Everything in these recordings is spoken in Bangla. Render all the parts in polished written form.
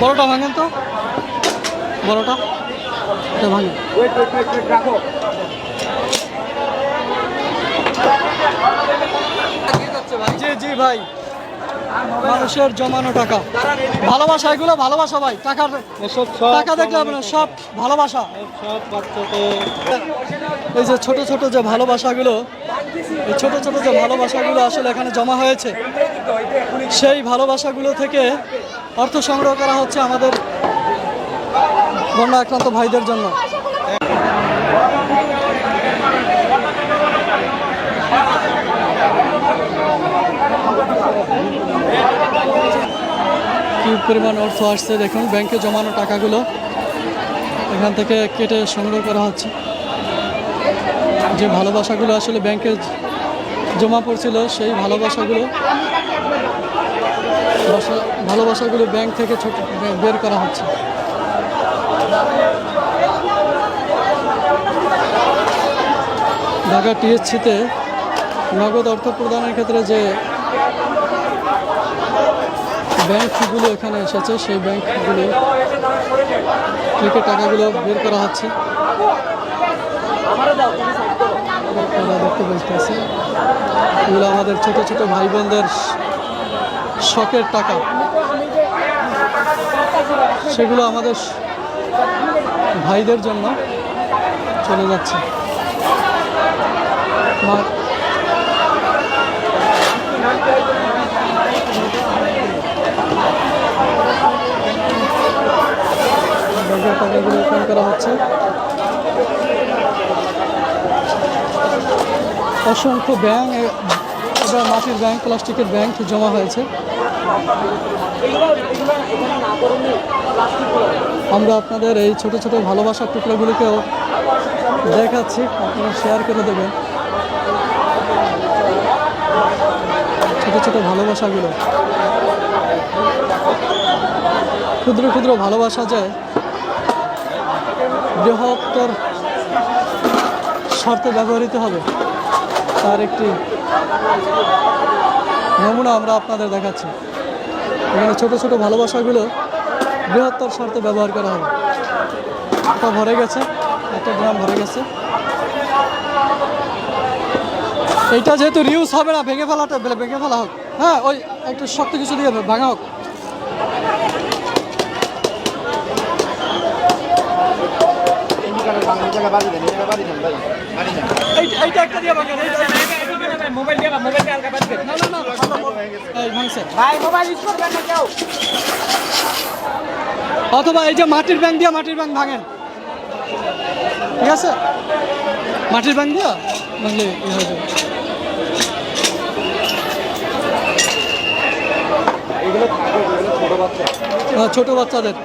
বড়টা ভাঙেন তো, বড়টা এটা ভাঙেন। রাখো। জি জি ভাই, মানুষের জমানো টাকা, ভালোবাসা, এগুলো ভালোবাসা ভাই। টাকার টাকা দেখলে হবে না, সব ভালোবাসা। সব বাচ্চাদের এই যে ছোট ছোট যে ভালোবাসাগুলো, এই ছোট ছোট যে ভালোবাসাগুলো আসলে এখানে জমা হয়েছে, সেই ভালোবাসাগুলো থেকে অর্থ সংগ্রহ করা হচ্ছে আমাদের বন্যা আক্রান্ত ভাইদের জন্য। কি পরিমাণ অর্থ আসছে দেখুন, ব্যাংকে জমানো টাকাগুলো এখান থেকে কেটে সংগ্রহ করা হচ্ছে। যে ভালোবাসাগুলো আসলে ব্যাংকে জমা পড়ছিল, সেই ভালোবাসাগুলো ব্যাংক থেকে বের করা হচ্ছে। ঢাকা টিএসসিতে নগদ অর্থ প্রদানের ক্ষেত্রে যে ব্যাংকগুলো এখানে এসেছে, সেই ব্যাংকগুলো থেকে টাকাগুলো বের করা হচ্ছে। দেখতে পাচ্ছি এগুলো আমাদের ছোট ছোট ভাই বোনদের শখের টাকা, সেগুলো আমাদের ভাইদের জন্য চলে যাচ্ছে। ব্যাংকের টাকাগুলো ওপেন করা হচ্ছে। অসংখ্য ব্যাংক, এবার মাটির ব্যাংক, প্লাস্টিকের ব্যাংক জমা হয়েছে। আমরা আপনাদের এই ছোট ছোট ভালোবাসার টুকরোগুলোকেও দেখাচ্ছি, আপনারা শেয়ার করে দেবেন। ছোট ছোট ভালোবাসাগুলো, ক্ষুদ্র ক্ষুদ্র ভালোবাসা যায় বৃহত্তর স্বার্থে ব্যবহৃত হবে, তার একটি নমুনা আমরা আপনাদের দেখাচ্ছি। এখানে ছোট ছোট ভালোবাসাগুলো বৃহত্তর স্বার্থে ব্যবহার করা হবে। এটা ভরে গেছে, একটা ড্রাম ভরে গেছে। এইটা যেহেতু রিউজ হবে না, ভেঙে ফেলা হোক। হ্যাঁ, ওই একটু শক্ত কিছু দিয়ে ভাঙা হোক। এইটা একটা দিয়ে ভাঙেন। মোবাইল দিয়ে হালকা বাদ দেন। না না না, এই ভাঙছে ভাই, মোবাইল ইউজ করবেন না কেউ। অথবা এই যে মাটির ব্যাংক ভাঙেন, ঠিক আছে? মাটির ব্যাংক দিয়া ভাঙলে হয়ে যাবে। এগুলো ছোট বাচ্চা, ছোট বাচ্চাদের।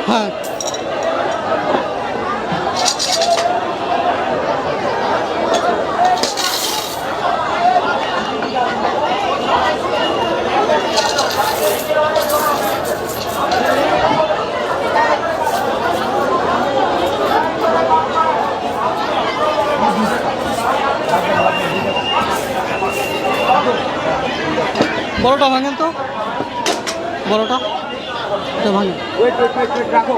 হ্যাঁ, বড়টা ভাঙেন তো, বড়টা এটা ভাঙেন। রাখো।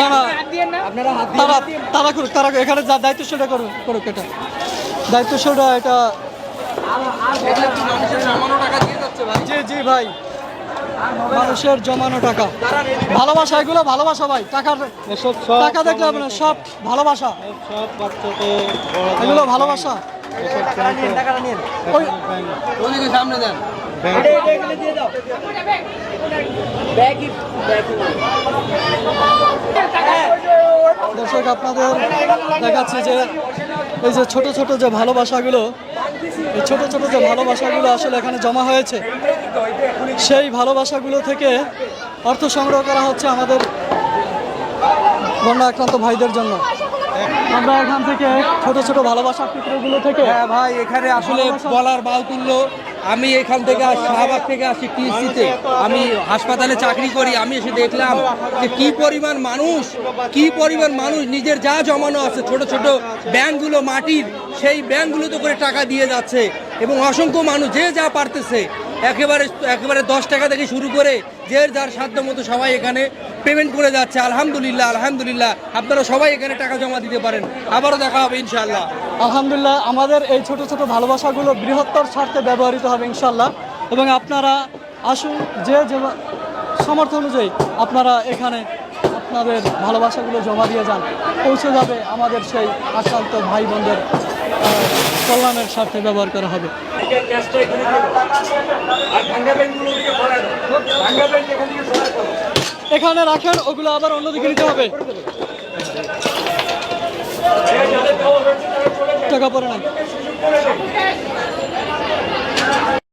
না না, আপনারা হাত তারা করুক, এখানে যা দায়িত্বশীলটা করুক, এটা দায়িত্বশীলটা, এটা। জি জি ভাই, মানুষের জমানো টাকা, ভালোবাসা, এগুলো ভালোবাসা ভাই। টাকা দেখলে হবে না, সব ভালোবাসা। সব বাচ্চাদের এগুলো ভালোবাসা। টাকাটা নিন। ওই সামনে দেন। এখানে দিয়ে দাও ব্যাগই দর্শক আপনাদের দেখাচ্ছি যে এই যে ছোট ছোট যে ভালোবাসাগুলো, এই ছোট ছোট যে ভালোবাসাগুলো আসলে এখানে জমা হয়েছে, সেই ভালোবাসাগুলো থেকে অর্থ সংগ্রহ করা হচ্ছে আমাদের বন্যা আক্রান্ত ভাইদের জন্য। আমরা এখান থেকে ছোট ছোট ভালোবাসার টুকরোগুলো থেকে হ্যাঁ ভাই, এখানে আসলে বলার বাহুল্য। আমি এখান থেকে শাহবাগ থেকে আসি টিএসসিতে, আমি হাসপাতালে চাকরি করি। আমি এসে দেখলাম যে কি পরিমাণ মানুষ নিজের যা জমানো আছে ছোট ছোট ব্যাংকগুলো মাটির, সেই ব্যাংকগুলোতে করে টাকা দিয়ে যাচ্ছে এবং অসংখ্য মানুষ যে যা পারতেছে একেবারে 10 টাকা থেকে শুরু করে যে যার সাধ্য মতো সবাই এখানে পেমেন্ট করে যাচ্ছে। আলহামদুলিল্লাহ আলহামদুলিল্লাহ, আপনারা সবাই এখানে টাকা জমা দিতে পারেন। আবারও দেখা হবে ইনশাআল্লাহ। আলহামদুলিল্লাহ, আমাদের এই ছোট ছোট ভালোবাসাগুলো বৃহত্তর স্বার্থে ব্যবহৃত হবে ইনশাল্লাহ। এবং আপনারা আসুন, যে যে সামর্থ্য অনুযায়ী আপনারা এখানে আপনাদের ভালোবাসাগুলো জমা দিয়ে যান, পৌঁছে যাবে আমাদের সেই আক্রান্ত ভাই বোনদের কল্যাণের স্বার্থে ব্যবহার করা হবে। এখানে রাখেন, ওগুলো আবার অন্যদিকে নিতে হবে। টাকা পরে না।